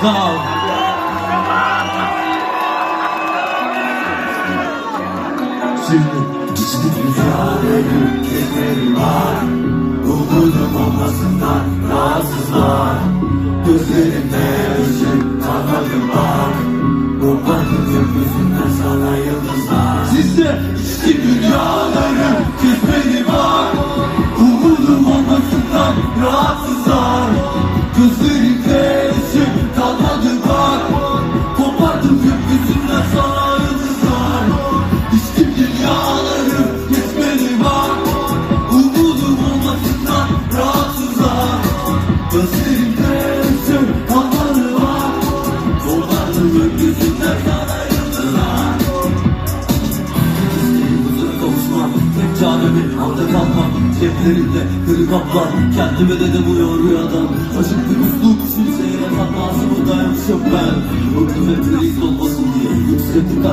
Now. Şimdi İçli dünyaların kezleri var. Umudum olmasından rahatsızlar. Gözlerimde ışık kalmadı bak. Kopardım gökyüzünden sana yıldızlar. sizde İçli dünyaların kezleri var. Umudum olmasından rahatsızlar. Gözlerimde ışık kalmadı bak. Kopardım gökyüzünden sana yıldızlar. İçli dünyaların kezleri var. Umudum olmasından rahatsızlar. Gözlerimde ışık kalmadı bak. Kopardım gökyüzünden sana yıldızlar. huzura kavuşmam, tek çaremin anda kalmam. Ceplerinde kırık kaplar, kendime dedim uyuyor rüyadan. Acıklı musluk, kimseye yakan ağzımı dayamış yok ben. Bıktım hep reis olmasın diye, yükseklik